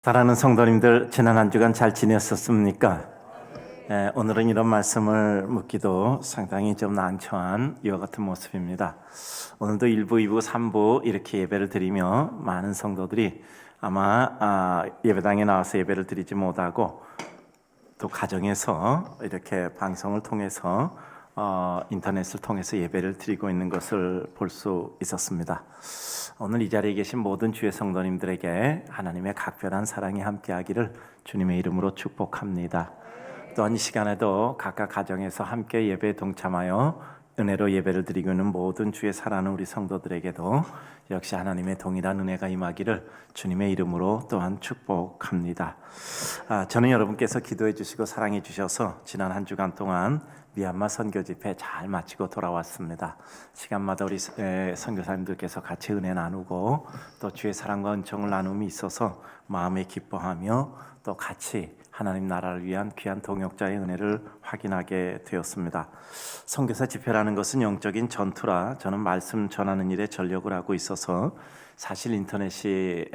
사랑하는 성도님들, 지난 한 주간 잘 지냈었습니까? 오늘은 이런 말씀을 묻기도 상당히 좀 난처한 이와 같은 모습입니다. 오늘도 1부, 2부, 3부 이렇게 예배를 드리며 많은 성도들이 아마 예배당에 나와서 예배를 드리지 못하고 또 가정에서 이렇게 방송을 통해서 인터넷을 통해서 예배를 드리고 있는 것을 볼 수 있었습니다. 오늘 이 자리에 계신 모든 주의 성도님들에게 하나님의 각별한 사랑이 함께하기를 주님의 이름으로 축복합니다. 또한 이 시간에도 각각 가정에서 함께 예배에 동참하여 은혜로 예배를 드리고 있는 모든 주의 사랑하는 우리 성도들에게도 역시 하나님의 동일한 은혜가 임하기를 주님의 이름으로 또한 축복합니다. 저는 여러분께서 기도해 주시고 사랑해 주셔서 지난 한 주간 동안 미얀마 선교 집회 잘 마치고 돌아왔습니다. 시간마다 우리 선교사님들께서 같이 은혜 나누고 또 주의 사랑과 은총을 나눔이 있어서 마음에 기뻐하며 또 같이 하나님 나라를 위한 귀한 동역자의 은혜를 확인하게 되었습니다. 선교사 집회라는 것은 영적인 전투라 저는 말씀 전하는 일에 전력을 하고 있어서 사실 인터넷이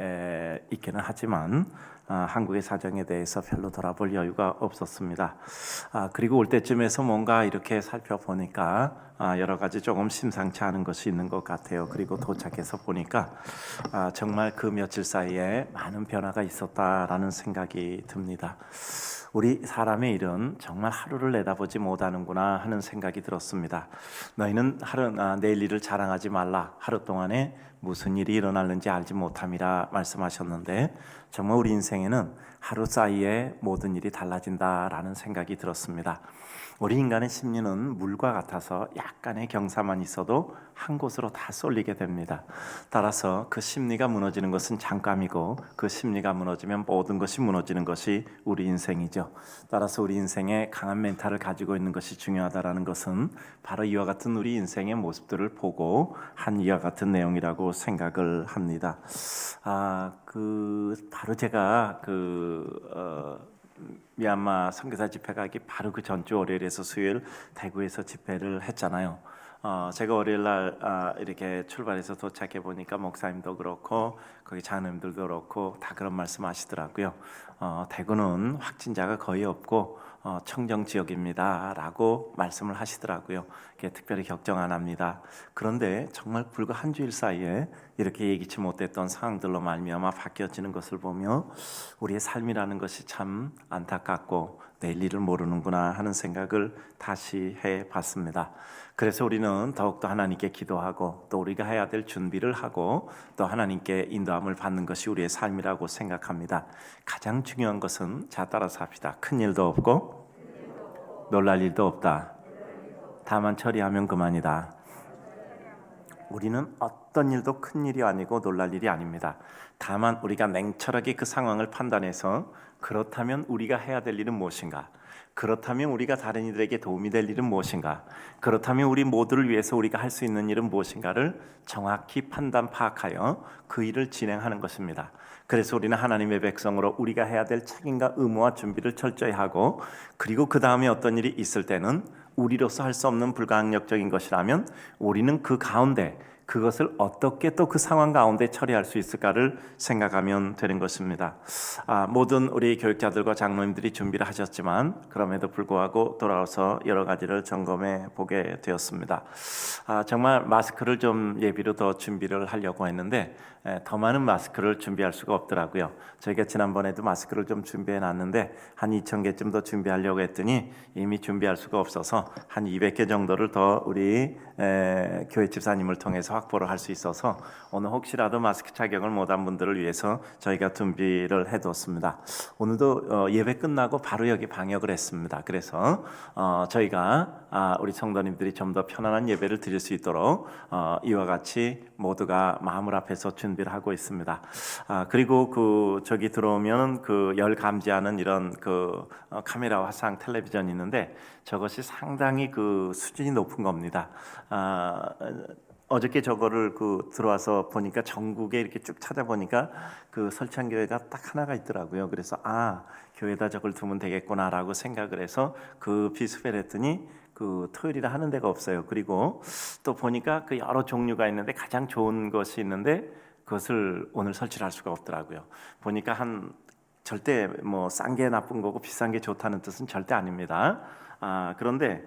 있기는 하지만 한국의 사정에 대해서 별로 돌아볼 여유가 없었습니다. 그리고 올 때쯤에서 뭔가 이렇게 살펴보니까 여러 가지 조금 심상치 않은 것이 있는 것 같아요. 그리고 도착해서 보니까 정말 그 며칠 사이에 많은 변화가 있었다라는 생각이 듭니다. 우리 사람의 일은 정말 하루를 내다보지 못하는구나 하는 생각이 들었습니다. 너희는 내일 일을 자랑하지 말라. 하루 동안에 무슨 일이 일어날는지 알지 못함이라 말씀하셨는데 정말 우리 인생에는 하루 사이에 모든 일이 달라진다라는 생각이 들었습니다. 우리 인간의 심리는 물과 같아서 약간의 경사만 있어도 한 곳으로 다 쏠리게 됩니다. 따라서 그 심리가 무너지는 것은 잠깐이고 그 심리가 무너지면 모든 것이 무너지는 것이 우리 인생이죠. 따라서 우리 인생에 강한 멘탈을 가지고 있는 것이 중요하다라는 것은 바로 이와 같은 우리 인생의 모습들을 보고 한 이와 같은 내용이라고 생각을 합니다. 바로 제가 미얀마 선교사 집회 가기 바로 그 전주 월요일에서 수요일 대구에서 집회를 했잖아요. 제가 월요일 날 이렇게 출발해서 도착해 보니까 목사님도 그렇고 거기 장로님들도 그렇고 다 그런 말씀하시더라고요. 대구는 확진자가 거의 없고 청정 지역입니다라고 말씀을 하시더라고요. 특별히 걱정 안 합니다. 그런데 정말 불과 한 주일 사이에 이렇게 예기치 못했던 상황들로 말미암아 바뀌어지는 것을 보며 우리의 삶이라는 것이 참 안타깝고 내일 일을 모르는구나 하는 생각을 다시 해봤습니다. 그래서 우리는 더욱더 하나님께 기도하고 또 우리가 해야 될 준비를 하고 또 하나님께 인도함을 받는 것이 우리의 삶이라고 생각합니다. 가장 중요한 것은 자 따라서 합시다. 큰 일도 없고 놀랄 일도 없다. 다만 처리하면 그만이다. 우리는 어떤 일도 큰 일이 아니고 놀랄 일이 아닙니다. 다만 우리가 냉철하게 그 상황을 판단해서 그렇다면 우리가 해야 될 일은 무엇인가? 그렇다면 우리가 다른 이들에게 도움이 될 일은 무엇인가? 그렇다면 우리 모두를 위해서 우리가 할 수 있는 일은 무엇인가를 정확히 판단 파악하여 그 일을 진행하는 것입니다. 그래서 우리는 하나님의 백성으로 우리가 해야 될 책임과 의무와 준비를 철저히 하고 그리고 그 다음에 어떤 일이 있을 때는 우리로서 할 수 없는 불가항력적인 것이라면 우리는 그 가운데 그것을 어떻게 또 그 상황 가운데 처리할 수 있을까를 생각하면 되는 것입니다. 모든 우리 교육자들과 장로님들이 준비를 하셨지만 그럼에도 불구하고 돌아와서 여러 가지를 점검해 보게 되었습니다. 정말 마스크를 좀 예비로 더 준비를 하려고 했는데 더 많은 마스크를 준비할 수가 없더라고요. 저희가 지난번에도 마스크를 좀 준비해 놨는데 한 2,000개쯤 더 준비하려고 했더니 이미 준비할 수가 없어서 한 200개 정도를 더 우리 교회 집사님을 통해서 확보를 할 수 있어서 오늘 혹시라도 마스크 착용을 못한 분들을 위해서 저희가 준비를 해뒀습니다. 오늘도 예배 끝나고 바로 여기 방역을 했습니다. 그래서 저희가 우리 성도님들이 좀 더 편안한 예배를 드릴 수 있도록 이와 같이 모두가 마음을 앞에서 준비를 하고 있습니다. 그리고 저기 들어오면 열 감지하는 이런 카메라 화상 텔레비전이 있는데 저것이 상당히 수준이 높은 겁니다. 어저께 저거를 들어와서 보니까 전국에 이렇게 쭉 찾아보니까 설치한 교회가 딱 하나가 있더라고요. 그래서 교회에다 저걸 두면 되겠구나라고 생각을 해서 비스벨 했더니 토요일이라 하는 데가 없어요. 그리고 또 보니까 여러 종류가 있는데 가장 좋은 것이 있는데 그것을 오늘 설치를 할 수가 없더라고요. 보니까 한 절대 뭐 싼 게 나쁜 거고 비싼 게 좋다는 뜻은 절대 아닙니다. 그런데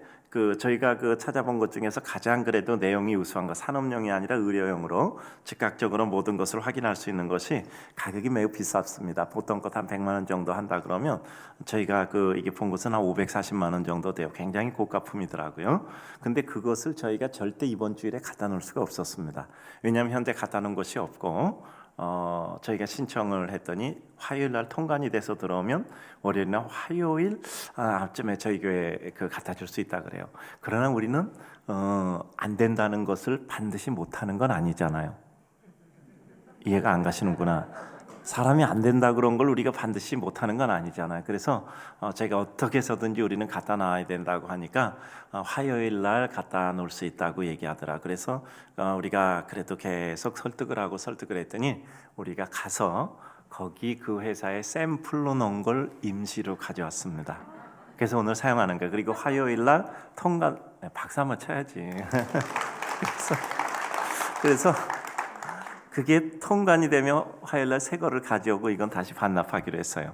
저희가 찾아본 것 중에서 가장 그래도 내용이 우수한 거, 산업용이 아니라 의료용으로 즉각적으로 모든 것을 확인할 수 있는 것이 가격이 매우 비쌌습니다. 보통 것 한 100만 원 정도 한다 그러면 저희가 이게 본 것은 한 540만 원 정도 돼요. 굉장히 고가품이더라고요. 근데 그것을 저희가 절대 이번 주일에 갖다 놓을 수가 없었습니다. 왜냐하면 현재 갖다 놓은 것이 없고 저희가 신청을 했더니 화요일 날 통관이 돼서 들어오면 월요일이나 화요일 아침에 저희 교회에 갖다 줄 수 있다 그래요. 그러나 우리는 안 된다는 것을 반드시 못하는 건 아니잖아요. 이해가 안 가시는구나. 사람이 안 된다 그런 걸 우리가 반드시 못하는 건 아니잖아요. 그래서 제가 어떻게 해서든지 우리는 갖다 놔야 된다고 하니까 화요일 날 갖다 놓을 수 있다고 얘기하더라. 그래서 우리가 그래도 계속 설득을 했더니 우리가 가서 거기 그 회사에 샘플로 넣은 걸 임시로 가져왔습니다. 그래서 오늘 사용하는 거예요. 그리고 화요일 날 통관, 박수 한번 쳐야지. 그래서 그게 통관이 되면 화요일날 새 거를 가져오고 이건 다시 반납하기로 했어요.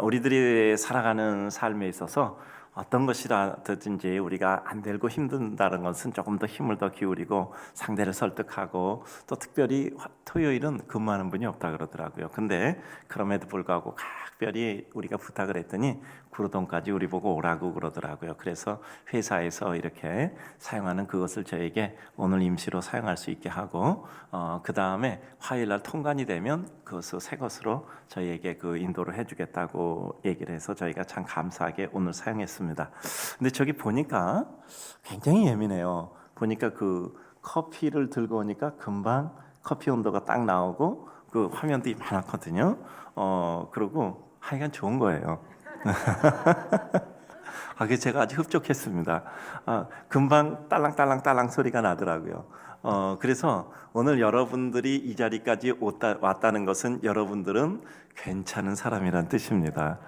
우리들이 살아가는 삶에 있어서 어떤 것이라든지 우리가 안 되고 힘든다는 것은 조금 더 힘을 더 기울이고 상대를 설득하고, 또 특별히 토요일은 근무하는 분이 없다 그러더라고요. 근데 그럼에도 불구하고 각별히 우리가 부탁을 했더니 구로동까지 우리 보고 오라고 그러더라고요. 그래서 회사에서 이렇게 사용하는 그것을 저에게 오늘 임시로 사용할 수 있게 하고, 그 다음에 화요일날 통관이 되면 그것을 새 것으로 저희에게 인도를 해주겠다고 얘기를 해서 저희가 참 감사하게 오늘 사용했습니다. 근데 저기 보니까 굉장히 예민해요. 보니까 커피를 들고 오니까 금방 커피 온도가 딱 나오고 화면도 많았거든요. 그리고 하여간 좋은 거예요. 그게 제가 아주 흡족했습니다. 금방 딸랑딸랑딸랑 소리가 나더라고요. 그래서 오늘 여러분들이 이 자리까지 왔다는 것은 여러분들은 괜찮은 사람이란 뜻입니다.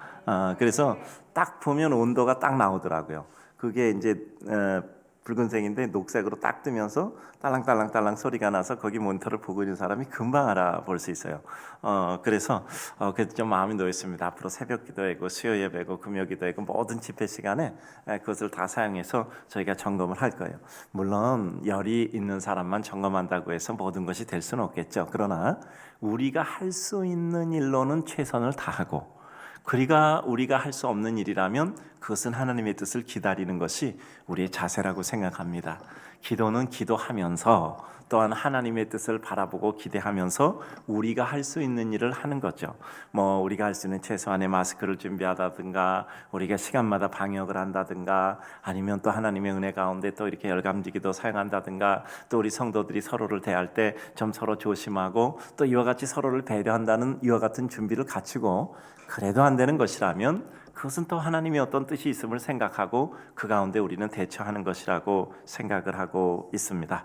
그래서 딱 보면 온도가 딱 나오더라고요. 그게 이제 붉은색인데 녹색으로 딱 뜨면서 딸랑딸랑딸랑 소리가 나서 거기 모니터를 보고 있는 사람이 금방 알아볼 수 있어요. 그래서 그래도 좀 마음이 놓였습니다. 앞으로 새벽 기도회고 수요 예배고 금요 기도회고 모든 집회 시간에 그것을 다 사용해서 저희가 점검을 할 거예요. 물론 열이 있는 사람만 점검한다고 해서 모든 것이 될 수는 없겠죠. 그러나 우리가 할 수 있는 일로는 최선을 다하고, 우리가 할 수 없는 일이라면 그것은 하나님의 뜻을 기다리는 것이 우리의 자세라고 생각합니다. 기도는 기도하면서 또한 하나님의 뜻을 바라보고 기대하면서 우리가 할 수 있는 일을 하는 거죠. 우리가 할 수 있는 최소한의 마스크를 준비하다든가, 우리가 시간마다 방역을 한다든가, 아니면 또 하나님의 은혜 가운데 또 이렇게 열감지기도 사용한다든가, 또 우리 성도들이 서로를 대할 때 좀 서로 조심하고, 또 이와 같이 서로를 배려한다는 이와 같은 준비를 갖추고, 그래도 안 되는 것이라면 그것은 또 하나님의 어떤 뜻이 있음을 생각하고 그 가운데 우리는 대처하는 것이라고 생각을 하고 있습니다.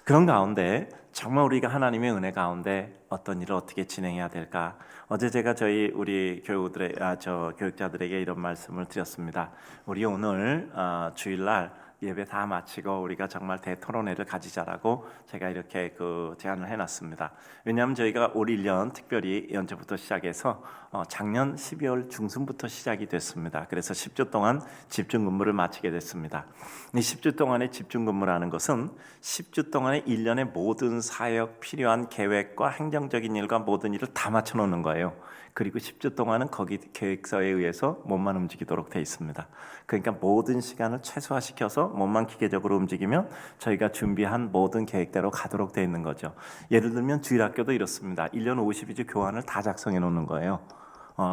그런 가운데 정말 우리가 하나님의 은혜 가운데 어떤 일을 어떻게 진행해야 될까? 어제 제가 우리 교육자들에게 이런 말씀을 드렸습니다. 우리 오늘 주일날 예배 다 마치고 우리가 정말 대토론회를 가지자라고 제가 이렇게 제안을 해놨습니다. 왜냐하면 저희가 올 1년 특별히 연초부터 시작해서 작년 12월 중순부터 시작이 됐습니다. 그래서 10주 동안 집중 근무를 마치게 됐습니다. 이 10주 동안의 집중 근무라는 것은 10주 동안의 1년의 모든 사역, 필요한 계획과 행정적인 일과 모든 일을 다 맞춰놓는 거예요. 그리고 10주 동안은 거기 계획서에 의해서 몸만 움직이도록 되어 있습니다. 그러니까 모든 시간을 최소화시켜서 몸만 기계적으로 움직이면 저희가 준비한 모든 계획대로 가도록 되어 있는 거죠. 예를 들면 주일학교도 이렇습니다. 1년 52주 교환을 다 작성해 놓는 거예요.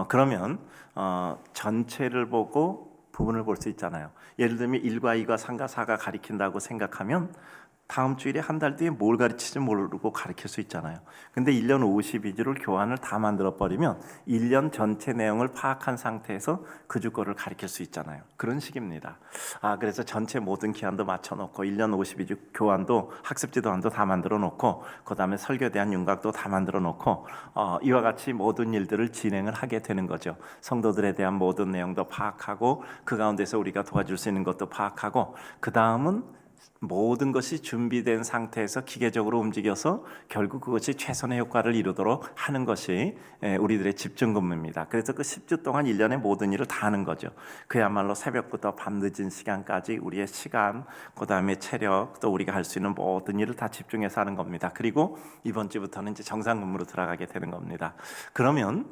그러면 전체를 보고 부분을 볼 수 있잖아요. 예를 들면 1과 2과 3과 4가 가리킨다고 생각하면 다음 주일에 한 달 뒤에 뭘 가르치지 모르고 가르칠 수 있잖아요. 근데 1년 52주를 교환을 다 만들어버리면 1년 전체 내용을 파악한 상태에서 그 주 거를 가르칠 수 있잖아요. 그런 식입니다. 그래서 전체 모든 기한도 맞춰놓고 1년 52주 교환도 학습 지도안도 다 만들어 놓고 그 다음에 설교에 대한 윤곽도 다 만들어 놓고 이와 같이 모든 일들을 진행을 하게 되는 거죠. 성도들에 대한 모든 내용도 파악하고 그 가운데서 우리가 도와줄 수 있는 것도 파악하고, 그 다음은 모든 것이 준비된 상태에서 기계적으로 움직여서 결국 그것이 최선의 효과를 이루도록 하는 것이 우리들의 집중근무입니다. 그래서 그 10주 동안 1년의 모든 일을 다 하는 거죠. 그야말로 새벽부터 밤늦은 시간까지 우리의 시간, 그 다음에 체력, 또 우리가 할 수 있는 모든 일을 다 집중해서 하는 겁니다. 그리고 이번 주부터는 이제 정상근무로 들어가게 되는 겁니다. 그러면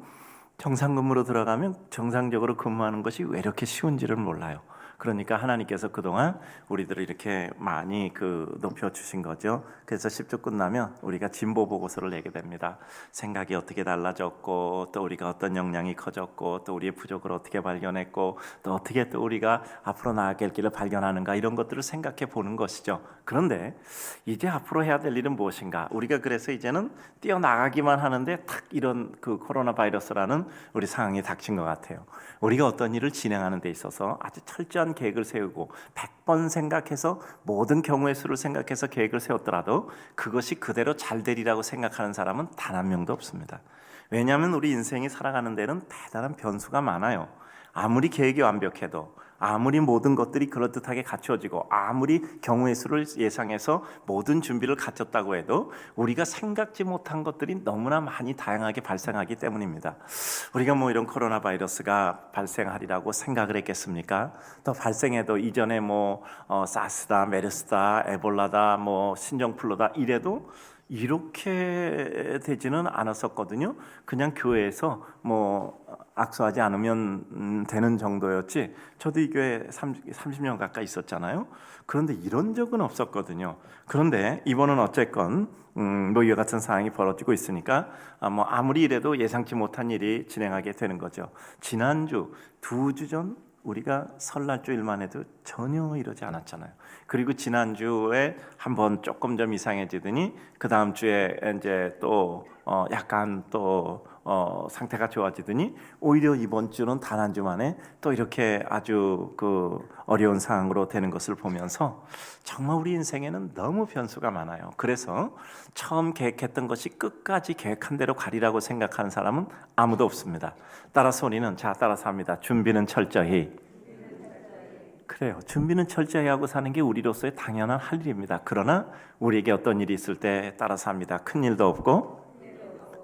정상근무로 들어가면 정상적으로 근무하는 것이 왜 이렇게 쉬운지를 몰라요. 그러니까 하나님께서 그동안 우리들을 이렇게 많이 높여주신 거죠. 그래서 10주 끝나면 우리가 진보 보고서를 내게 됩니다. 생각이 어떻게 달라졌고, 또 우리가 어떤 역량이 커졌고, 또 우리의 부족을 어떻게 발견했고, 또 어떻게 또 우리가 앞으로 나아갈 길을 발견하는가, 이런 것들을 생각해 보는 것이죠. 그런데 이제 앞으로 해야 될 일은 무엇인가? 우리가 그래서 이제는 뛰어나가기만 하는데 탁 이런 코로나 바이러스라는 우리 상황이 닥친 것 같아요. 우리가 어떤 일을 진행하는 데 있어서 아주 철저한 계획을 세우고 100번 생각해서 모든 경우의 수를 생각해서 계획을 세웠더라도 그것이 그대로 잘 되리라고 생각하는 사람은 단 한 명도 없습니다. 왜냐하면 우리 인생이 살아가는 데는 대단한 변수가 많아요. 아무리 계획이 완벽해도, 아무리 모든 것들이 그럴듯하게 갖추어지고, 아무리 경우의 수를 예상해서 모든 준비를 갖췄다고 해도 우리가 생각지 못한 것들이 너무나 많이 다양하게 발생하기 때문입니다. 우리가 이런 코로나 바이러스가 발생하리라고 생각을 했겠습니까? 또 발생해도 이전에 사스다, 메르스다, 에볼라다, 신종플루다 이래도 이렇게 되지는 않았었거든요. 그냥 교회에서 악수하지 않으면 되는 정도였지. 저도 이 교회 30년 가까이 있었잖아요. 그런데 이런 적은 없었거든요. 그런데 이번은 어쨌건 이와 같은 상황이 벌어지고 있으니까 아무리 이래도 예상치 못한 일이 진행하게 되는 거죠. 지난주 2주 전 우리가 설날 주일만 해도 전혀 이러지 않았잖아요. 그리고 지난주에 한번 조금 좀 이상해지더니 그 다음 주에 이제 또 약간 또 상태가 좋아지더니 오히려 이번 주는 단 한 주 만에 또 이렇게 아주 어려운 상황으로 되는 것을 보면서 정말 우리 인생에는 너무 변수가 많아요. 그래서 처음 계획했던 것이 끝까지 계획한 대로 가리라고 생각하는 사람은 아무도 없습니다. 따라서 우리는 따라서 합니다. 준비는 철저히. 그래요. 준비는 철저히 하고 사는 게 우리로서의 당연한 할 일입니다. 그러나 우리에게 어떤 일이 있을 때 따라서 합니다. 큰 일도 없고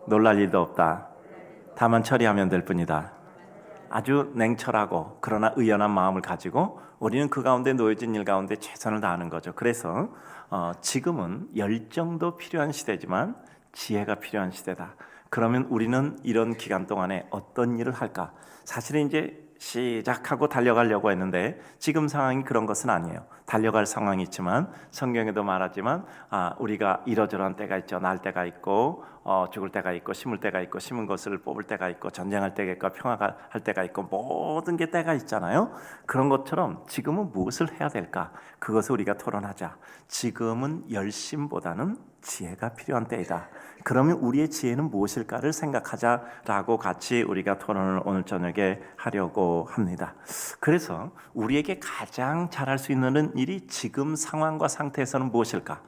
놀랄 일도 없다. 다만 처리하면 될 뿐이다. 아주 냉철하고 그러나 의연한 마음을 가지고 우리는 그 가운데 놓여진 일 가운데 최선을 다하는 거죠. 그래서 지금은 열정도 필요한 시대지만 지혜가 필요한 시대다. 그러면 우리는 이런 기간 동안에 어떤 일을 할까? 사실은 이제 시작하고 달려가려고 했는데 지금 상황이 그런 것은 아니에요. 달려갈 상황이 있지만 성경에도 말하지만 우리가 이러저러한 때가 있죠. 날 때가 있고 죽을 때가 있고 심을 때가 있고 심은 것을 뽑을 때가 있고 전쟁할 때가 있고 평화가 할 때가 있고 모든 게 때가 있잖아요. 그런 것처럼 지금은 무엇을 해야 될까? 그것을 우리가 토론하자. 지금은 열심보다는 지혜가 필요한 때이다. 그러면 우리의 지혜는 무엇일까를 생각하자라고 같이 우리가 토론을 오늘 저녁에 하려고 합니다. 그래서 우리에게 가장 잘할 수 있는 일이 지금 상황과 상태에서는 무엇일까?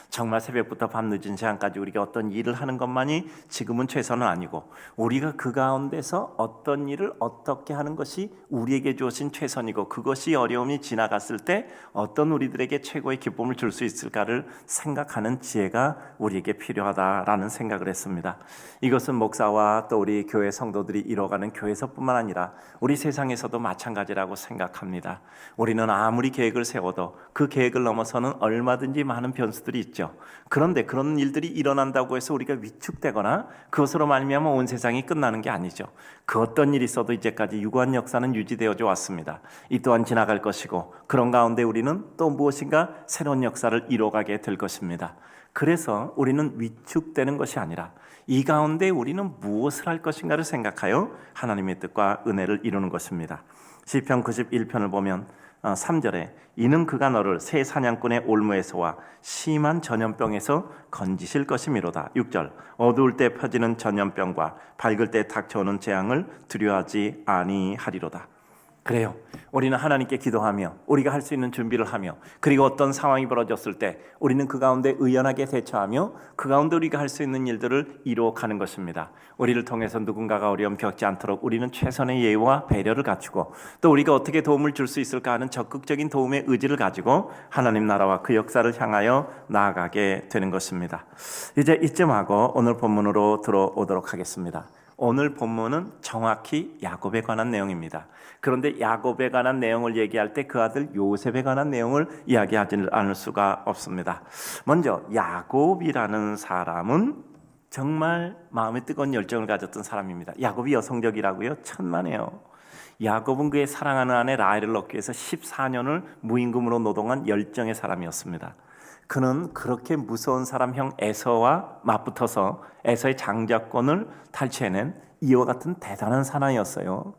정말 새벽부터 밤늦은 시간까지 우리가 어떤 일을 하는 것만이 지금은 최선은 아니고 우리가 그 가운데서 어떤 일을 어떻게 하는 것이 우리에게 주어진 최선이고 그것이 어려움이 지나갔을 때 어떤 우리들에게 최고의 기쁨을 줄 수 있을까를 생각하는 지혜가 우리에게 필요하다라는 생각을 했습니다. 이것은 목사와 또 우리 교회 성도들이 이뤄가는 교회에서뿐만 아니라 우리 세상에서도 마찬가지라고 생각합니다. 우리는 아무리 계획을 세워도 그 계획을 넘어서는 얼마든지 많은 변수들이 있죠. 그런데 그런 일들이 일어난다고 해서 우리가 위축되거나 그것으로 말미암아 온 세상이 끝나는 게 아니죠. 그 어떤 일이 있어도 이제까지 유구한 역사는 유지되어져 왔습니다. 이 또한 지나갈 것이고 그런 가운데 우리는 또 무엇인가 새로운 역사를 이뤄가게 될 것입니다. 그래서 우리는 위축되는 것이 아니라 이 가운데 우리는 무엇을 할 것인가를 생각하여 하나님의 뜻과 은혜를 이루는 것입니다. 시편 91편을 보면 3절에 이는 그가 너를 새 사냥꾼의 올무에서와 심한 전염병에서 건지실 것이미로다. 6절 어두울 때 펴지는 전염병과 밝을 때 닥쳐오는 재앙을 두려워하지 아니하리로다. 그래요. 우리는 하나님께 기도하며 우리가 할 수 있는 준비를 하며 그리고 어떤 상황이 벌어졌을 때 우리는 그 가운데 의연하게 대처하며 그 가운데 우리가 할 수 있는 일들을 이루어가는 것입니다. 우리를 통해서 누군가가 어려움 겪지 않도록 우리는 최선의 예의와 배려를 갖추고 또 우리가 어떻게 도움을 줄 수 있을까 하는 적극적인 도움의 의지를 가지고 하나님 나라와 그 역사를 향하여 나아가게 되는 것입니다. 이제 이쯤 하고 오늘 본문으로 들어오도록 하겠습니다. 오늘 본문은 정확히 야곱에 관한 내용입니다. 그런데 야곱에 관한 내용을 얘기할 때 그 아들 요셉에 관한 내용을 이야기하지 않을 수가 없습니다. 먼저 야곱이라는 사람은 정말 마음에 뜨거운 열정을 가졌던 사람입니다. 야곱이 여성적이라고요? 천만에요. 야곱은 그의 사랑하는 아내 라헬을 얻기 위해서 14년을 무임금으로 노동한 열정의 사람이었습니다. 그는 그렇게 무서운 사람 형 에서와 맞붙어서 에서의 장자권을 탈취해낸 이와 같은 대단한 사나이였어요.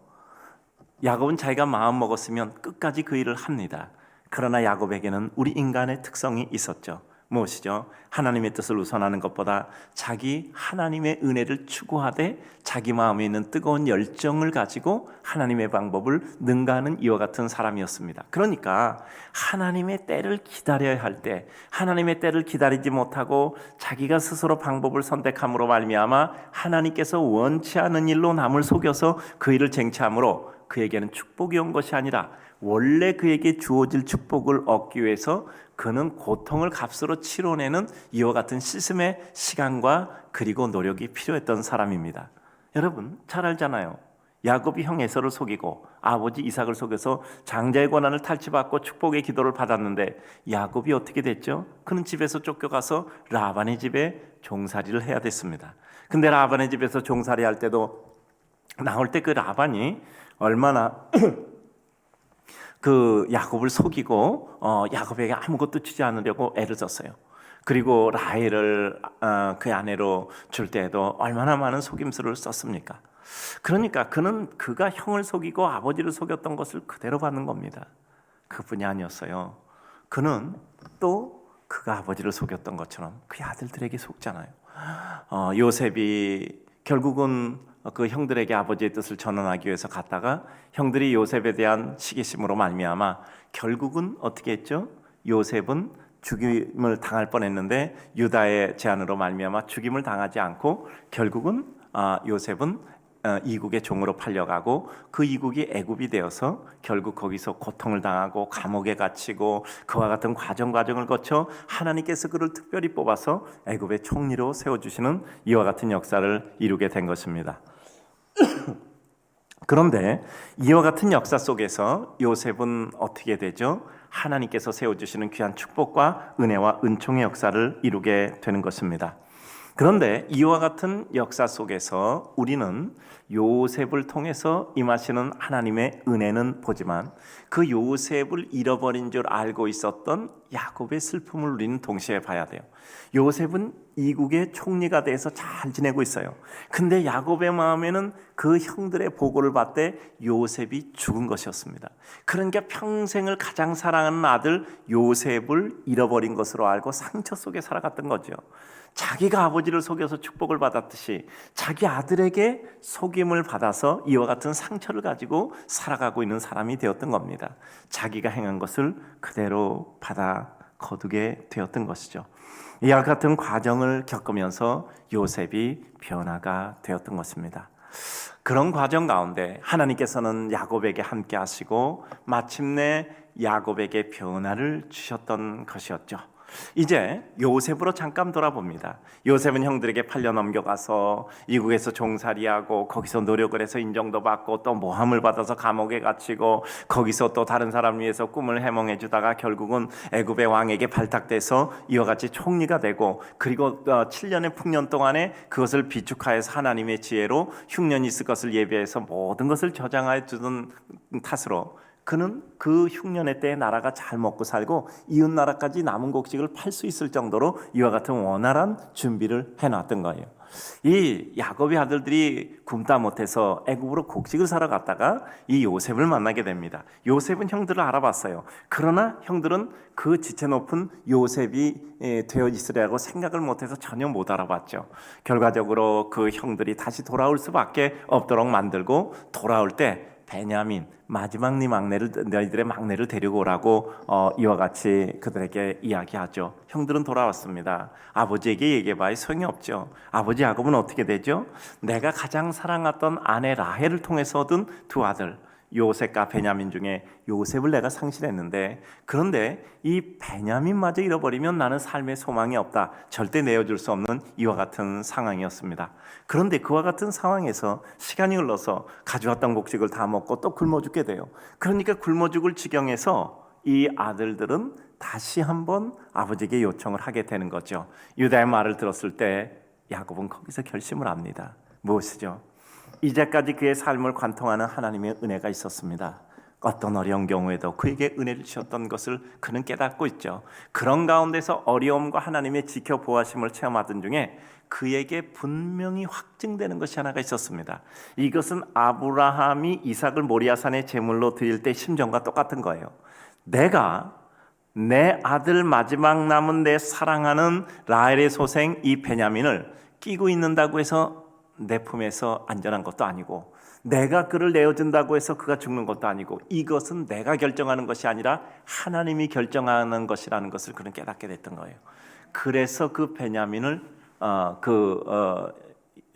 야곱은 자기가 마음 먹었으면 끝까지 그 일을 합니다. 그러나 야곱에게는 우리 인간의 특성이 있었죠. 무엇이죠? 하나님의 뜻을 우선하는 것보다 자기 하나님의 은혜를 추구하되 자기 마음에 있는 뜨거운 열정을 가지고 하나님의 방법을 능가하는 이와 같은 사람이었습니다. 그러니까 하나님의 때를 기다려야 할 때 하나님의 때를 기다리지 못하고 자기가 스스로 방법을 선택함으로 말미암아 하나님께서 원치 않은 일로 남을 속여서 그 일을 쟁취함으로 그에게는 축복이 온 것이 아니라 원래 그에게 주어질 축복을 얻기 위해서 그는 고통을 값으로 치러내는 이와 같은 시스템의 시간과 그리고 노력이 필요했던 사람입니다. 여러분 잘 알잖아요. 야곱이 형 에서를 속이고 아버지 이삭을 속여서 장자의 권한을 탈취받고 축복의 기도를 받았는데 야곱이 어떻게 됐죠? 그는 집에서 쫓겨가서 라반의 집에 종살이를 해야 됐습니다. 근데 라반의 집에서 종살이 할 때도 나올 때 그 라반이 얼마나 그 야곱을 속이고 야곱에게 아무것도 주지 않으려고 애를 썼어요. 그리고 라헬을 그 아내로 줄 때에도 얼마나 많은 속임수를 썼습니까? 그러니까 그는 그가 형을 속이고 아버지를 속였던 것을 그대로 받는 겁니다. 그뿐이 아니었어요. 그는 또 그가 아버지를 속였던 것처럼 그 아들들에게 속잖아요. 요셉이 결국은 그 형들에게 아버지의 뜻을 전언하기 위해서 갔다가 형들이 요셉에 대한 시기심으로 말미암아 결국은 어떻게 했죠? 요셉은 죽임을 당할 뻔했는데 유다의 제안으로 말미암아 죽임을 당하지 않고 결국은 요셉은 이국의 종으로 팔려가고 그 이국이 애굽이 되어서 결국 거기서 고통을 당하고 감옥에 갇히고 그와 같은 과정을 거쳐 하나님께서 그를 특별히 뽑아서 애굽의 총리로 세워주시는 이와 같은 역사를 이루게 된 것입니다. 그런데 이와 같은 역사 속에서 요셉은 어떻게 되죠? 하나님께서 세워주시는 귀한 축복과 은혜와 은총의 역사를 이루게 되는 것입니다. 그런데 이와 같은 역사 속에서 우리는 요셉을 통해서 임하시는 하나님의 은혜는 보지만 그 요셉을 잃어버린 줄 알고 있었던 야곱의 슬픔을 우리는 동시에 봐야 돼요. 요셉은 이국의 총리가 돼서 잘 지내고 있어요. 근데 야곱의 마음에는 그 형들의 보고를 받되 요셉이 죽은 것이었습니다. 그러니까 평생을 가장 사랑하는 아들 요셉을 잃어버린 것으로 알고 상처 속에 살아갔던 거죠. 자기가 아버지를 속여서 축복을 받았듯이 자기 아들에게 속임을 받아서 이와 같은 상처를 가지고 살아가고 있는 사람이 되었던 겁니다. 자기가 행한 것을 그대로 받아 거두게 되었던 것이죠. 이와 같은 과정을 겪으면서 요셉이 변화가 되었던 것입니다. 그런 과정 가운데 하나님께서는 야곱에게 함께 하시고 마침내 야곱에게 변화를 주셨던 것이었죠. 이제 요셉으로 잠깐 돌아봅니다. 요셉은 형들에게 팔려 넘겨가서 이국에서 종살이하고 거기서 노력을 해서 인정도 받고 또 모함을 받아서 감옥에 갇히고 거기서 또 다른 사람을 위해서 꿈을 해몽해 주다가 결국은 애굽의 왕에게 발탁돼서 이와 같이 총리가 되고 그리고 7년의 풍년 동안에 그것을 비축하여서 하나님의 지혜로 흉년이 있을 것을 예비해서 모든 것을 저장하여 두던 탓으로 그는 그 흉년의 때에 나라가 잘 먹고 살고 이웃 나라까지 남은 곡식을 팔 수 있을 정도로 이와 같은 원활한 준비를 해놨던 거예요. 이 야곱의 아들들이 굶다 못해서 애굽으로 곡식을 사러 갔다가 이 요셉을 만나게 됩니다. 요셉은 형들을 알아봤어요. 그러나 형들은 그 지체 높은 요셉이 되어 있으리라고 생각을 못해서 전혀 못 알아봤죠. 결과적으로 그 형들이 다시 돌아올 수밖에 없도록 만들고 돌아올 때 베냐민 마지막 너희들의 막내를 데리고 오라고 이와 같이 그들에게 이야기하죠. 형들은 돌아왔습니다. 아버지에게 얘기해봐야 소용이 없죠. 아버지 야곱은 어떻게 되죠? 내가 가장 사랑했던 아내 라헬을 통해서 얻은 두 아들 요셉과 베냐민 중에 요셉을 내가 상실했는데, 그런데 이 베냐민마저 잃어버리면 나는 삶의 소망이 없다, 절대 내어줄 수 없는 이와 같은 상황이었습니다. 그런데 그와 같은 상황에서 시간이 흘러서 가져왔던 곡식을 다 먹고 또 굶어 죽게 돼요. 그러니까 굶어 죽을 지경에서 이 아들들은 다시 한번 아버지에게 요청을 하게 되는 거죠. 유다의 말을 들었을 때 야곱은 거기서 결심을 합니다. 무엇이죠? 이제까지 그의 삶을 관통하는 하나님의 은혜가 있었습니다. 어떤 어려운 경우에도 그에게 은혜를 주셨던 것을 그는 깨닫고 있죠. 그런 가운데서 어려움과 하나님의 지켜보아심을 체험하던 중에 그에게 분명히 확증되는 것이 하나가 있었습니다. 이것은 아브라함이 이삭을 모리아산에 제물로 드릴 때 심정과 똑같은 거예요. 내가 내 아들 마지막 남은 내 사랑하는 라헬의 소생 이 베냐민을 끼고 있는다고 해서 내 품에서 안전한 것도 아니고, 내가 그를 내어준다고 해서 그가 죽는 것도 아니고, 이것은 내가 결정하는 것이 아니라 하나님이 결정하는 것이라는 것을 그는 깨닫게 됐던 거예요. 그래서 그 베냐민을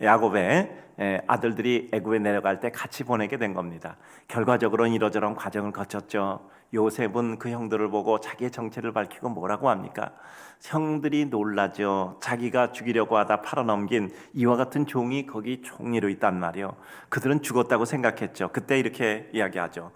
야곱의 아들들이 애굽에 내려갈 때 같이 보내게 된 겁니다. 결과적으로는 이러저런 과정을 거쳤죠. 요셉은 그 형들을 보고 자기의 정체를 밝히고 뭐라고 합니까? 형들이 놀라죠. 자기가 죽이려고 하다 팔아넘긴 이와 같은 종이 거기 종리로 있단 말이에요. 그들은 죽었다고 생각했죠. 그때 이렇게 이야기하죠.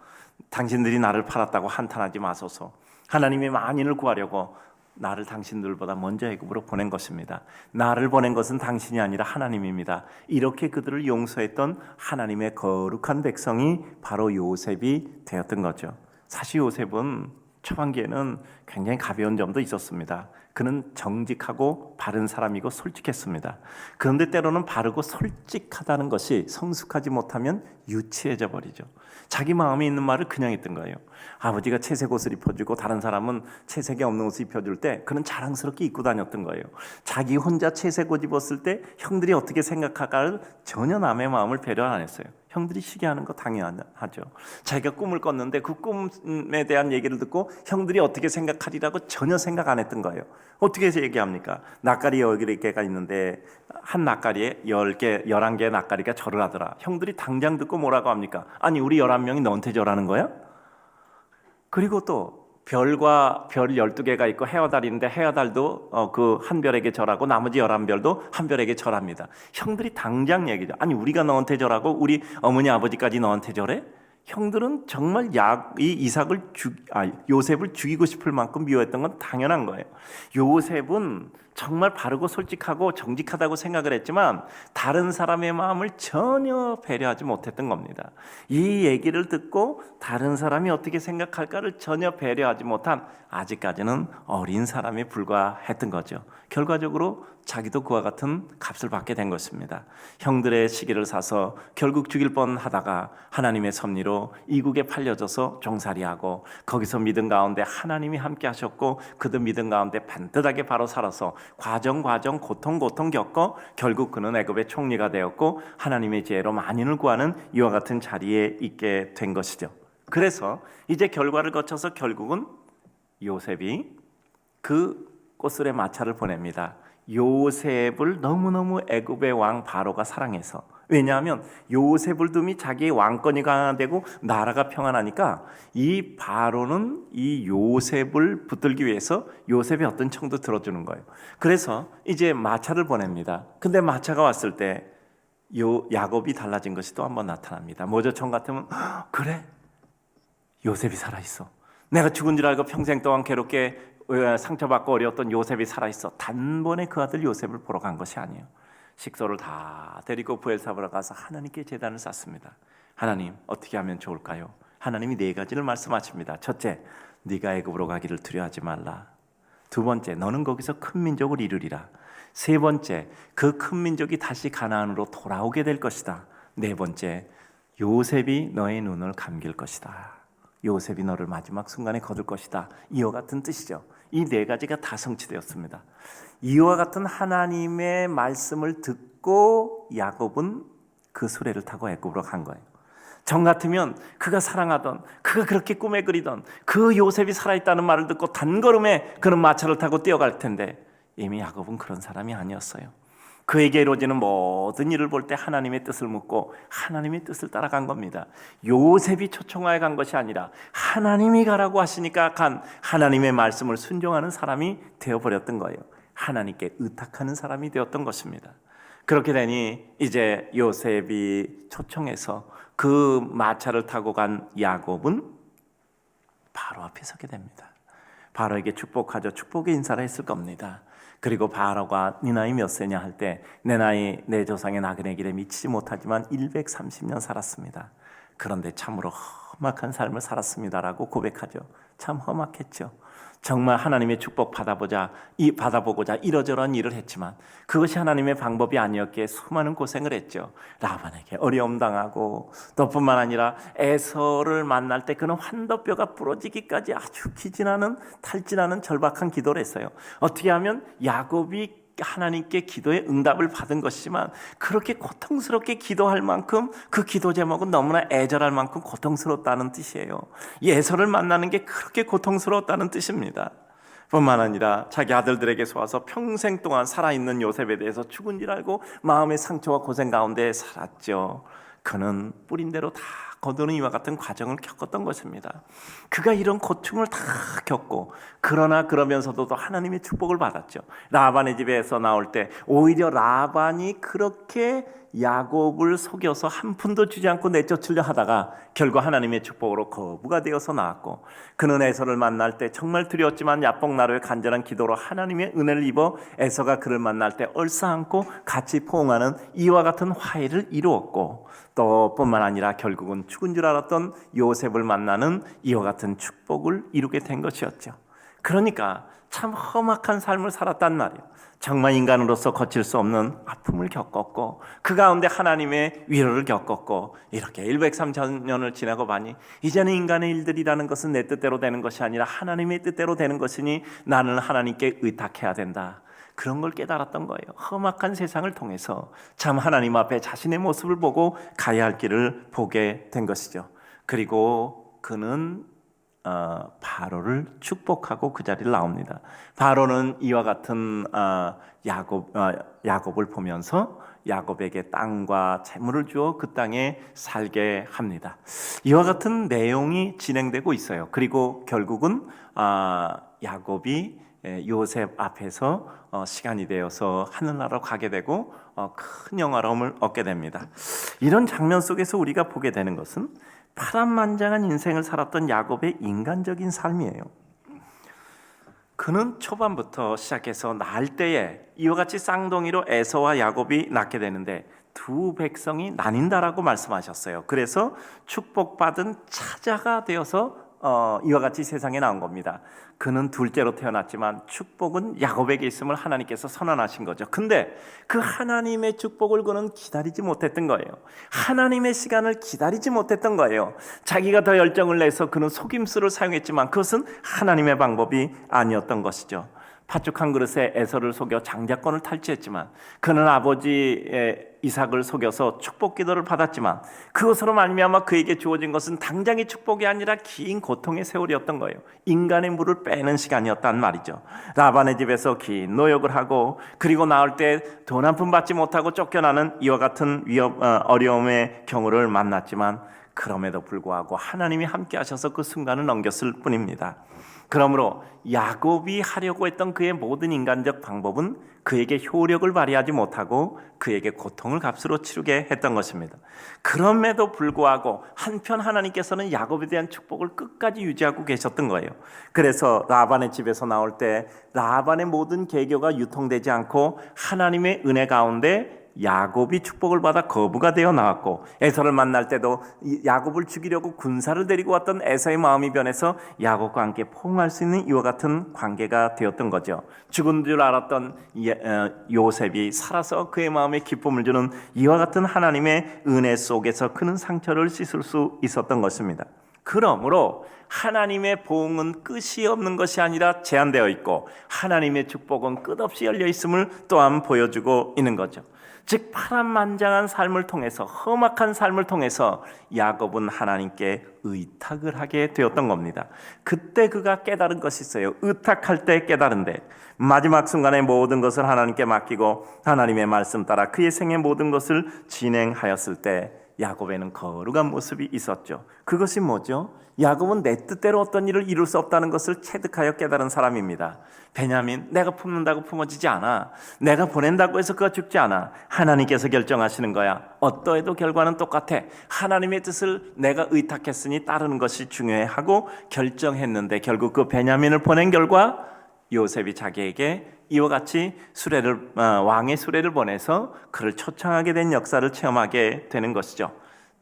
당신들이 나를 팔았다고 한탄하지 마소서. 하나님이 만인을 구하려고 나를 당신들보다 먼저 애굽으로 보낸 것입니다. 나를 보낸 것은 당신이 아니라 하나님입니다. 이렇게 그들을 용서했던 하나님의 거룩한 백성이 바로 요셉이 되었던 거죠. 사실 요셉은 초반기에는 굉장히 가벼운 점도 있었습니다. 그는 정직하고 바른 사람이고 솔직했습니다. 그런데 때로는 바르고 솔직하다는 것이 성숙하지 못하면 유치해져 버리죠. 자기 마음에 있는 말을 그냥 했던 거예요. 아버지가 채색 옷을 입혀주고 다른 사람은 채색이 없는 옷을 입혀줄 때 그는 자랑스럽게 입고 다녔던 거예요. 자기 혼자 채색 옷 입었을 때 형들이 어떻게 생각할까를 전혀 남의 마음을 배려 안 했어요. 형들이 시기하는 거 당연하죠. 자기가 꿈을 꿨는데 그 꿈에 대한 얘기를 듣고 형들이 어떻게 생각하리라고 전혀 생각 안 했던 거예요. 어떻게 해서 얘기합니까? 낯가리 10개가 있는데 한 낯가리에 10개, 11개의 낯가리가 절을 하더라. 형들이 당장 듣고 뭐라고 합니까? 아니 우리 11명이 너한테 절하는 거야? 그리고 또 별과 별 12개가 있고 해와달인데 해와달도 그 한 별에게 절하고 나머지 11별도 한 별에게 절합니다. 형들이 당장 얘기죠. 아니 우리가 너한테 절하고 우리 어머니 아버지까지 너한테 절해? 형들은 정말 요셉을 죽이고 싶을 만큼 미워했던 건 당연한 거예요. 요셉은 정말 바르고 솔직하고 정직하다고 생각을 했지만 다른 사람의 마음을 전혀 배려하지 못했던 겁니다. 이 얘기를 듣고 다른 사람이 어떻게 생각할까를 전혀 배려하지 못한 아직까지는 어린 사람에 불과했던 거죠. 결과적으로 자기도 그와 같은 값을 받게 된 것입니다. 형들의 시기를 사서 결국 죽일 뻔하다가 하나님의 섭리로 이국에 팔려져서 종살이하고 거기서 믿음 가운데 하나님이 함께 하셨고 그도 믿음 가운데 반듯하게 바로 살아서 과정 고통 겪고 결국 그는 애굽의 총리가 되었고 하나님의 지혜로 만인을 구하는 이와 같은 자리에 있게 된 것이죠. 그래서 이제 결과를 거쳐서 결국은 요셉이 그 꼬술의 마차를 보냅니다. 요셉을 너무너무 애굽의 왕 바로가 사랑해서, 왜냐하면 요셉을 둠이 자기의 왕권이 강화되고 나라가 평안하니까 이 바로는 이 요셉을 붙들기 위해서 요셉의 어떤 청도 들어주는 거예요. 그래서 이제 마차를 보냅니다. 근데 마차가 왔을 때 야곱이 달라진 것이 또 한 번 나타납니다. 모조청 같으면 그래? 요셉이 살아있어. 내가 죽은 줄 알고 평생 동안 괴롭게 상처받고 어려웠던 요셉이 살아있어. 단번에 그 아들 요셉을 보러 간 것이 아니에요. 식소를 다 데리고 부엘사바로 가서 하나님께 제단을 쌓습니다. 하나님 어떻게 하면 좋을까요? 하나님이 4가지를 말씀하십니다. 첫째, 네가 애굽으로 가기를 두려워하지 말라. 두 번째, 너는 거기서 큰 민족을 이루리라. 세 번째, 그 큰 민족이 다시 가나안으로 돌아오게 될 것이다. 네 번째, 요셉이 너의 눈을 감길 것이다. 요셉이 너를 마지막 순간에 거둘 것이다. 이와 같은 뜻이죠. 이 4가지가 다 성취되었습니다. 이와 같은 하나님의 말씀을 듣고 야곱은 그 수레를 타고 애굽으로 간 거예요. 정 같으면 그가 사랑하던, 그가 그렇게 꿈에 그리던 그 요셉이 살아있다는 말을 듣고 단걸음에 그는 마차를 타고 뛰어갈 텐데 이미 야곱은 그런 사람이 아니었어요. 그에게 이루어지는 모든 일을 볼 때 하나님의 뜻을 묻고 하나님의 뜻을 따라간 겁니다. 요셉이 초청하여 간 것이 아니라 하나님이 가라고 하시니까 간, 하나님의 말씀을 순종하는 사람이 되어버렸던 거예요. 하나님께 의탁하는 사람이 되었던 것입니다. 그렇게 되니 이제 요셉이 초청해서 그 마차를 타고 간 야곱은 바로 앞에 서게 됩니다. 바로에게 축복하죠. 축복의 인사를 했을 겁니다. 그리고 바로가 네 나이 몇 세냐 할 때 내 나이 내 조상의 나그네 길에 미치지 못하지만 130년 살았습니다. 그런데 참으로 험악한 삶을 살았습니다라고 고백하죠. 참 험악했죠. 정말 하나님의 축복 받아보고자 이러저러한 일을 했지만 그것이 하나님의 방법이 아니었기에 수많은 고생을 했죠. 라반에게 어려움 당하고 또 뿐만 아니라 에서를 만날 때 그는 환도뼈가 부러지기까지 아주 탈진하는 절박한 기도를 했어요. 어떻게 하면 야곱이 하나님께 기도의 응답을 받은 것이지만 그렇게 고통스럽게 기도할 만큼 그 기도 제목은 너무나 애절할 만큼 고통스럽다는 뜻이에요. 이 에서를 만나는 게 그렇게 고통스러웠다는 뜻입니다. 뿐만 아니라 자기 아들들에게 쏘아서 평생 동안 살아있는 요셉에 대해서 죽은 줄 알고 마음의 상처와 고생 가운데 살았죠. 그는 뿌린 대로 다 거두는 이와 같은 과정을 겪었던 것입니다. 그가 이런 고충을 다 겪고 그러면서도 하나님의 축복을 받았죠. 라반의 집에서 나올 때 오히려 라반이 그렇게 야곱을 속여서 한 푼도 주지 않고 내쫓으려 하다가 결국 하나님의 축복으로 거부가 되어서 나왔고 그는 에서를 만날 때 정말 두려웠지만 야복나루의 간절한 기도로 하나님의 은혜를 입어 에서가 그를 만날 때 얼싸안고 같이 포옹하는 이와 같은 화해를 이루었고 또 뿐만 아니라 결국은 죽은 줄 알았던 요셉을 만나는 이와 같은 축복을 이루게 된 것이었죠. 그러니까 참 험악한 삶을 살았단 말이에요. 정말 인간으로서 거칠 수 없는 아픔을 겪었고 그 가운데 하나님의 위로를 겪었고 이렇게 130년을 지나고 보니 이제는 인간의 일들이라는 것은 내 뜻대로 되는 것이 아니라 하나님의 뜻대로 되는 것이니 나는 하나님께 의탁해야 된다. 그런 걸 깨달았던 거예요. 험악한 세상을 통해서 참 하나님 앞에 자신의 모습을 보고 가야 할 길을 보게 된 것이죠. 그리고 그는 바로를 축복하고 그 자리를 나옵니다. 바로는 이와 같은 야곱을 보면서 야곱에게 땅과 재물을 주어 그 땅에 살게 합니다. 이와 같은 내용이 진행되고 있어요. 그리고 결국은 야곱이 요셉 앞에서 시간이 되어서 하늘나라로 가게 되고 큰 영화로움을 얻게 됩니다. 이런 장면 속에서 우리가 보게 되는 것은 파란만장한 인생을 살았던 야곱의 인간적인 삶이에요. 그는 초반부터 시작해서 날 때에 이와 같이 쌍둥이로 에서와 야곱이 낳게 되는데 두 백성이 나뉜다라고 말씀하셨어요. 그래서 축복받은 차자가 되어서 이와 같이 세상에 나온 겁니다. 그는 둘째로 태어났지만 축복은 야곱에게 있음을 하나님께서 선언하신 거죠. 근데 그 하나님의 축복을 그는 기다리지 못했던 거예요. 하나님의 시간을 기다리지 못했던 거예요. 자기가 더 열정을 내서 그는 속임수를 사용했지만 그것은 하나님의 방법이 아니었던 것이죠. 팥죽 한 그릇에 에서를 속여 장자권을 탈취했지만 그는 아버지의 이삭을 속여서 축복 기도를 받았지만 그것으로 말미암아 그에게 주어진 것은 당장의 축복이 아니라 긴 고통의 세월이었던 거예요. 인간의 물을 빼는 시간이었단 말이죠. 라반의 집에서 긴 노역을 하고 그리고 나올 때 돈 한 푼 받지 못하고 쫓겨나는 이와 같은 어려움의 경우를 만났지만 그럼에도 불구하고 하나님이 함께 하셔서 그 순간을 넘겼을 뿐입니다. 그러므로 야곱이 하려고 했던 그의 모든 인간적 방법은 그에게 효력을 발휘하지 못하고 그에게 고통을 값으로 치르게 했던 것입니다. 그럼에도 불구하고 한편 하나님께서는 야곱에 대한 축복을 끝까지 유지하고 계셨던 거예요. 그래서 라반의 집에서 나올 때 라반의 모든 계교가 유통되지 않고 하나님의 은혜 가운데 야곱이 축복을 받아 거부가 되어 나왔고 에서를 만날 때도 야곱을 죽이려고 군사를 데리고 왔던 에서의 마음이 변해서 야곱과 함께 포옹할 수 있는 이와 같은 관계가 되었던 거죠. 죽은 줄 알았던 요셉이 살아서 그의 마음에 기쁨을 주는 이와 같은 하나님의 은혜 속에서 그는 상처를 씻을 수 있었던 것입니다. 그러므로 하나님의 보응은 끝이 없는 것이 아니라 제한되어 있고 하나님의 축복은 끝없이 열려 있음을 또한 보여주고 있는 거죠. 즉 파란만장한 삶을 통해서, 험악한 삶을 통해서 야곱은 하나님께 의탁을 하게 되었던 겁니다. 그때 그가 깨달은 것이 있어요. 의탁할 때 깨달은데, 마지막 순간에 모든 것을 하나님께 맡기고 하나님의 말씀 따라 그의 생의 모든 것을 진행하였을 때 야곱에는 거룩한 모습이 있었죠. 그것이 뭐죠? 야곱은 내 뜻대로 어떤 일을 이룰 수 없다는 것을 체득하여 깨달은 사람입니다. 베냐민, 내가 품는다고 품어지지 않아. 내가 보낸다고 해서 그가 죽지 않아. 하나님께서 결정하시는 거야. 어떠해도 결과는 똑같아. 하나님의 뜻을 내가 의탁했으니 따르는 것이 중요해 하고 결정했는데, 결국 그 베냐민을 보낸 결과 요셉이 자기에게 이와 같이 왕의 수레를 보내서 그를 초청하게 된 역사를 체험하게 되는 것이죠.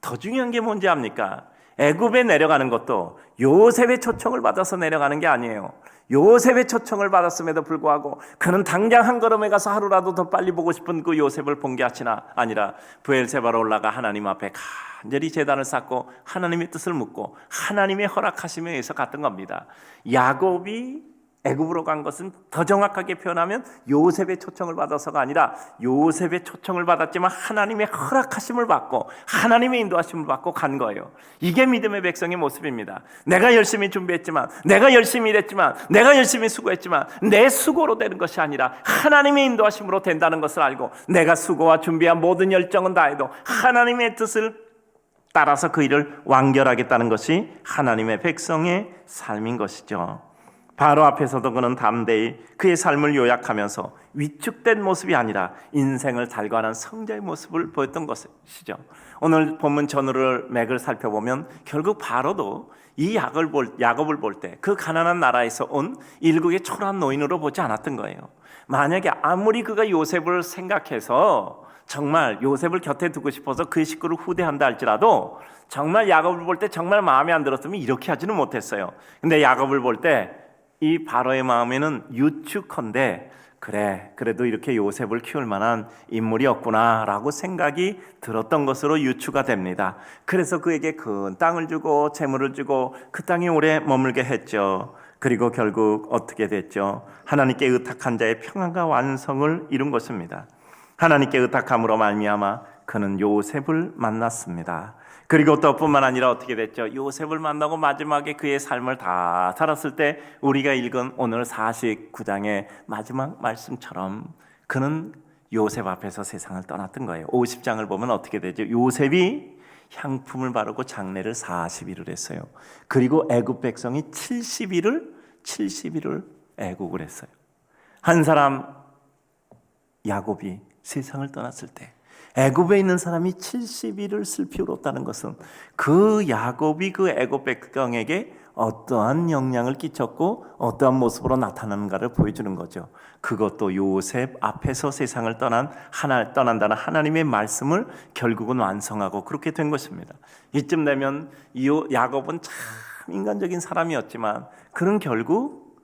더 중요한 게 뭔지 압니까? 애굽에 내려가는 것도 요셉의 초청을 받아서 내려가는 게 아니에요. 요셉의 초청을 받았음에도 불구하고 그는 당장 한 걸음에 가서 하루라도 더 빨리 보고 싶은 그 요셉을 본 게 아니라 브엘세바로 올라가 하나님 앞에 간절히 제단을 쌓고 하나님의 뜻을 묻고 하나님의 허락하심에 의해서 갔던 겁니다. 야곱이 애굽으로 간 것은 더 정확하게 표현하면 요셉의 초청을 받아서가 아니라 요셉의 초청을 받았지만 하나님의 허락하심을 받고 하나님의 인도하심을 받고 간 거예요. 이게 믿음의 백성의 모습입니다. 내가 열심히 준비했지만, 내가 열심히 일했지만, 내가 열심히 수고했지만 내 수고로 되는 것이 아니라 하나님의 인도하심으로 된다는 것을 알고, 내가 수고와 준비한 모든 열정은 다해도 하나님의 뜻을 따라서 그 일을 완결하겠다는 것이 하나님의 백성의 삶인 것이죠. 바로 앞에서도 그는 담대히 그의 삶을 요약하면서 위축된 모습이 아니라 인생을 달관한 성자의 모습을 보였던 것이죠. 오늘 본문 전후를 맥을 살펴보면 결국 바로도 이 야곱을 볼 때 그 가난한 나라에서 온 일국의 초라한 노인으로 보지 않았던 거예요. 만약에 아무리 그가 요셉을 생각해서 정말 요셉을 곁에 두고 싶어서 그의 식구를 후대한다 할지라도 정말 야곱을 볼 때 정말 마음에 안 들었으면 이렇게 하지는 못했어요. 근데 야곱을 볼 때 이 바로의 마음에는 유축컨대 그래도 이렇게 요셉을 키울 만한 인물이 없구나라고 생각이 들었던 것으로 유추가 됩니다. 그래서 그에게 큰 땅을 주고 재물을 주고 그 땅에 오래 머물게 했죠. 그리고 결국 어떻게 됐죠? 하나님께 의탁한 자의 평안과 완성을 이룬 것입니다. 하나님께 의탁함으로 말미암아 그는 요셉을 만났습니다. 그리고 또 뿐만 아니라 어떻게 됐죠? 요셉을 만나고 마지막에 그의 삶을 다 살았을 때 우리가 읽은 오늘 49장의 마지막 말씀처럼 그는 요셉 앞에서 세상을 떠났던 거예요. 50장을 보면 어떻게 되죠? 요셉이 향품을 바르고 장례를 40일을 했어요. 그리고 애굽 백성이 70일을 애국을 했어요. 한 사람 야곱이 세상을 떠났을 때 애굽에 있는 사람이 70일을 슬피 울었다는 것은 그 야곱이 그 애굽 백성에게 어떠한 영향을 끼쳤고 어떠한 모습으로 나타나는가를 보여주는 거죠. 그것도 요셉 앞에서 세상을 떠난다는 하나님의 말씀을 결국은 완성하고 그렇게 된 것입니다. 이쯤 되면 야곱은 참 인간적인 사람이었지만 그는 결국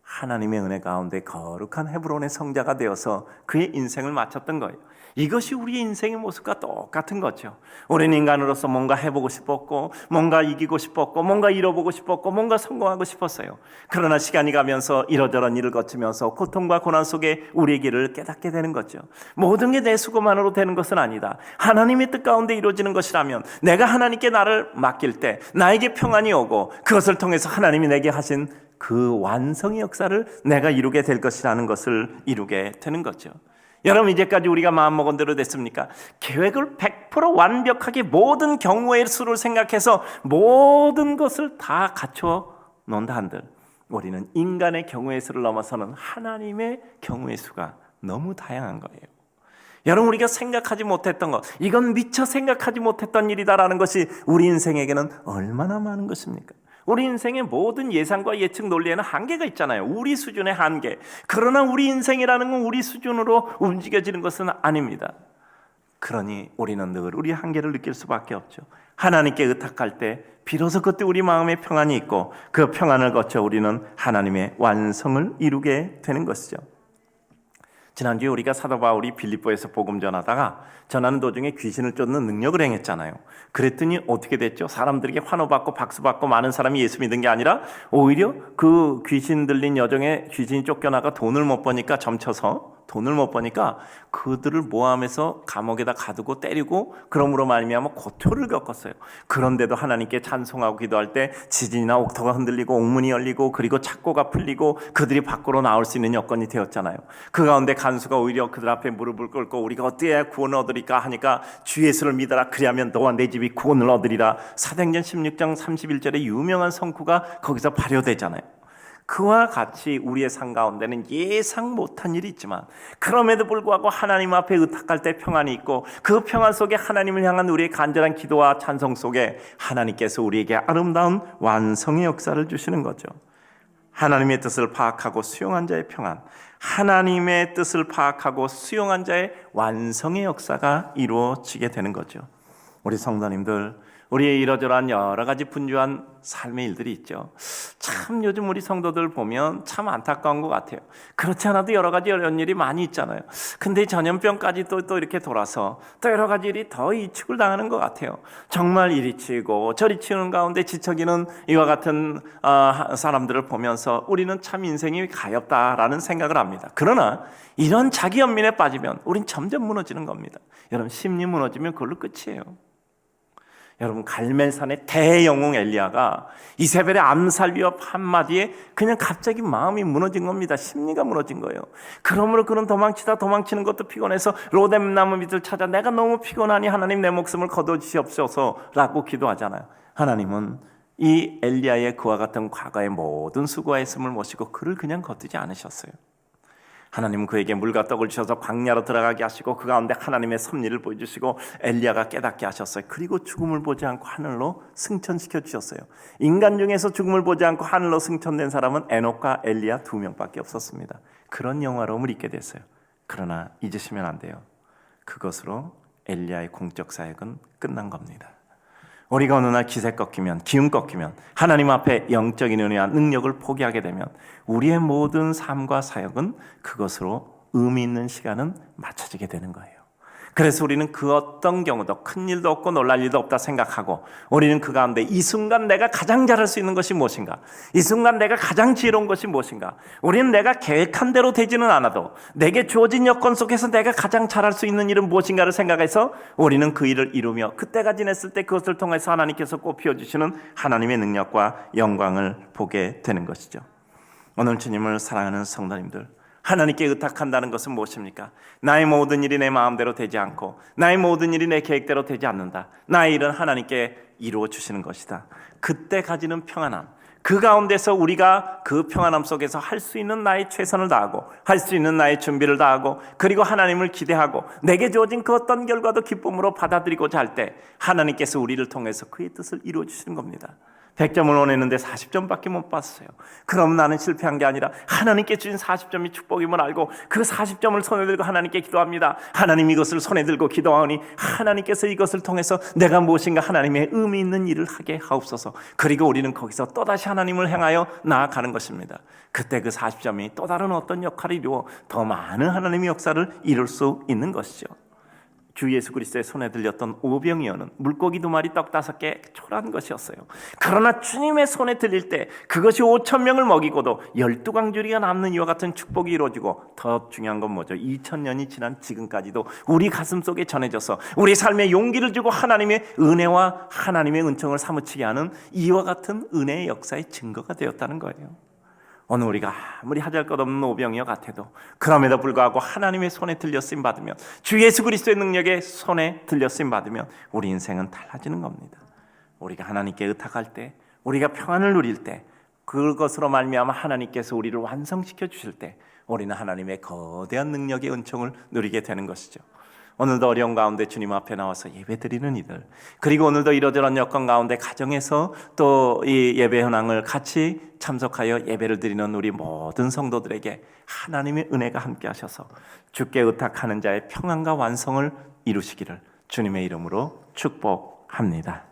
하나님의 은혜 가운데 거룩한 헤브론의 성자가 되어서 그의 인생을 마쳤던 거예요. 이것이 우리의 인생의 모습과 똑같은 거죠. 우리는 인간으로서 뭔가 해보고 싶었고 뭔가 이기고 싶었고 뭔가 이뤄보고 싶었고 뭔가 성공하고 싶었어요. 그러나 시간이 가면서 이러저런 일을 거치면서 고통과 고난 속에 우리의 길을 깨닫게 되는 거죠. 모든 게 내 수고만으로 되는 것은 아니다. 하나님의 뜻 가운데 이루어지는 것이라면 내가 하나님께 나를 맡길 때 나에게 평안이 오고 그것을 통해서 하나님이 내게 하신 그 완성의 역사를 내가 이루게 될 것이라는 것을 이루게 되는 거죠. 여러분, 이제까지 우리가 마음먹은 대로 됐습니까? 계획을 100% 완벽하게 모든 경우의 수를 생각해서 모든 것을 다 갖춰 놓는다 한들 우리는 인간의 경우의 수를 넘어서는 하나님의 경우의 수가 너무 다양한 거예요. 여러분, 우리가 생각하지 못했던 것, 이건 미처 생각하지 못했던 일이다라는 것이 우리 인생에게는 얼마나 많은 것입니까? 우리 인생의 모든 예상과 예측 논리에는 한계가 있잖아요. 우리 수준의 한계. 그러나 우리 인생이라는 건 우리 수준으로 움직여지는 것은 아닙니다. 그러니 우리는 늘 우리 한계를 느낄 수밖에 없죠. 하나님께 의탁할 때 비로소 그때 우리 마음에 평안이 있고 그 평안을 거쳐 우리는 하나님의 완성을 이루게 되는 것이죠. 지난주에 우리가 사도 바울이 빌립보에서 복음 전하다가 전하는 도중에 귀신을 쫓는 능력을 행했잖아요. 그랬더니 어떻게 됐죠? 사람들에게 환호받고 박수받고 많은 사람이 예수 믿은 게 아니라 오히려 그 귀신 들린 여정에 귀신이 쫓겨나가 돈을 못 버니까 점쳐서 돈을 못 버니까 그들을 모함해서 감옥에다 가두고 때리고 그러므로 말미암아 고초를 겪었어요. 그런데도 하나님께 찬송하고 기도할 때 지진이나 옥토가 흔들리고 옥문이 열리고 그리고 착고가 풀리고 그들이 밖으로 나올 수 있는 여건이 되었잖아요. 그 가운데 간수가 오히려 그들 앞에 무릎을 꿇고 우리가 어떻게 구원을 얻으리까 하니까 주 예수를 믿어라, 그리하면 너와 내 집이 구원을 얻으리라. 사도행전 16장 31절의 유명한 성구가 거기서 발효되잖아요. 그와 같이 우리의 삶 가운데는 예상 못한 일이 있지만 그럼에도 불구하고 하나님 앞에 의탁할 때 평안이 있고 그 평안 속에 하나님을 향한 우리의 간절한 기도와 찬송 속에 하나님께서 우리에게 아름다운 완성의 역사를 주시는 거죠. 하나님의 뜻을 파악하고 수용한 자의 평안, 하나님의 뜻을 파악하고 수용한 자의 완성의 역사가 이루어지게 되는 거죠. 우리 성도님들, 우리의 이러저러한 여러 가지 분주한 삶의 일들이 있죠. 참 요즘 우리 성도들 보면 참 안타까운 것 같아요. 그렇지 않아도 여러 가지 어려운 일이 많이 있잖아요. 근데 전염병까지 또 이렇게 돌아서 또 여러 가지 일이 더 위축을 당하는 것 같아요. 정말 이리 치고 저리 치우는 가운데 지쳐기는 이와 같은 사람들을 보면서 우리는 참 인생이 가엾다라는 생각을 합니다. 그러나 이런 자기 연민에 빠지면 우린 점점 무너지는 겁니다. 여러분, 심리 무너지면 그걸로 끝이에요. 여러분, 갈멜산의 대영웅 엘리야가 이세벨의 암살 위협 한마디에 그냥 갑자기 마음이 무너진 겁니다. 심리가 무너진 거예요. 그러므로 그는 도망치는 것도 피곤해서 로뎀 나무 밑을 찾아 내가 너무 피곤하니 하나님 내 목숨을 거둬주시옵소서라고 기도하잖아요. 하나님은 이 엘리야의 그와 같은 과거의 모든 수고와 애씀을 모시고 그를 그냥 거두지 않으셨어요. 하나님은 그에게 물과 떡을 주셔서 광야로 들어가게 하시고 그 가운데 하나님의 섭리를 보여주시고 엘리야가 깨닫게 하셨어요. 그리고 죽음을 보지 않고 하늘로 승천시켜 주셨어요. 인간 중에서 죽음을 보지 않고 하늘로 승천된 사람은 에녹과 엘리야 2명밖에 없었습니다. 그런 영화로움을 잊게 됐어요. 그러나 잊으시면 안 돼요. 그것으로 엘리야의 공적 사역은 끝난 겁니다. 우리가 어느 날 기세 꺾이면, 기운 꺾이면, 하나님 앞에 영적인 은혜와 능력을 포기하게 되면 우리의 모든 삶과 사역은 그것으로 의미 있는 시간은 맞춰지게 되는 거예요. 그래서 우리는 그 어떤 경우도 큰 일도 없고 놀랄 일도 없다 생각하고 우리는 그 가운데 이 순간 내가 가장 잘할 수 있는 것이 무엇인가, 이 순간 내가 가장 지혜로운 것이 무엇인가, 우리는 내가 계획한 대로 되지는 않아도 내게 주어진 여건 속에서 내가 가장 잘할 수 있는 일은 무엇인가를 생각해서 우리는 그 일을 이루며 그때가 지났을 때 그것을 통해서 하나님께서 꽃피워주시는 하나님의 능력과 영광을 보게 되는 것이죠. 오늘 주님을 사랑하는 성도님들, 하나님께 의탁한다는 것은 무엇입니까? 나의 모든 일이 내 마음대로 되지 않고 나의 모든 일이 내 계획대로 되지 않는다. 나의 일은 하나님께 이루어 주시는 것이다. 그때 가지는 평안함, 그 가운데서 우리가 그 평안함 속에서 할 수 있는 나의 최선을 다하고 할 수 있는 나의 준비를 다하고 그리고 하나님을 기대하고 내게 주어진 그 어떤 결과도 기쁨으로 받아들이고자 할 때 하나님께서 우리를 통해서 그의 뜻을 이루어 주시는 겁니다. 100점을 원했는데 40점밖에 못 받았어요. 그럼 나는 실패한 게 아니라 하나님께 주신 40점이 축복임을 알고 그 40점을 손에 들고 하나님께 기도합니다. 하나님, 이것을 손에 들고 기도하오니 하나님께서 이것을 통해서 내가 무엇인가 하나님의 의미 있는 일을 하게 하옵소서. 그리고 우리는 거기서 또다시 하나님을 향하여 나아가는 것입니다. 그때 그 40점이 또 다른 어떤 역할을 이루어 더 많은 하나님의 역사를 이룰 수 있는 것이죠. 주 예수 그리스도의 손에 들렸던 오병이어는 물고기 2마리 떡 5개 초라한 것이었어요. 그러나 주님의 손에 들릴 때 그것이 5,000명을 먹이고도 12광주리가 남는 이와 같은 축복이 이루어지고, 더 중요한 건 뭐죠? 2000년이 지난 지금까지도 우리 가슴 속에 전해져서 우리 삶에 용기를 주고 하나님의 은혜와 하나님의 은총을 사무치게 하는 이와 같은 은혜의 역사의 증거가 되었다는 거예요. 오늘 우리가 아무리 하잘것없는 오병이어 같아도 그럼에도 불구하고 하나님의 손에 들려 쓰임 받으면, 주 예수 그리스도의 능력에 손에 들려 쓰임 받으면 우리 인생은 달라지는 겁니다. 우리가 하나님께 의탁할 때, 우리가 평안을 누릴 때, 그것으로 말미암아 하나님께서 우리를 완성시켜 주실 때 우리는 하나님의 거대한 능력의 은총을 누리게 되는 것이죠. 오늘도 어려운 가운데 주님 앞에 나와서 예배드리는 이들, 그리고 오늘도 이러저런 여건 가운데 가정에서 또 이 예배 현황을 같이 참석하여 예배를 드리는 우리 모든 성도들에게 하나님의 은혜가 함께 하셔서 주께 의탁하는 자의 평안과 완성을 이루시기를 주님의 이름으로 축복합니다.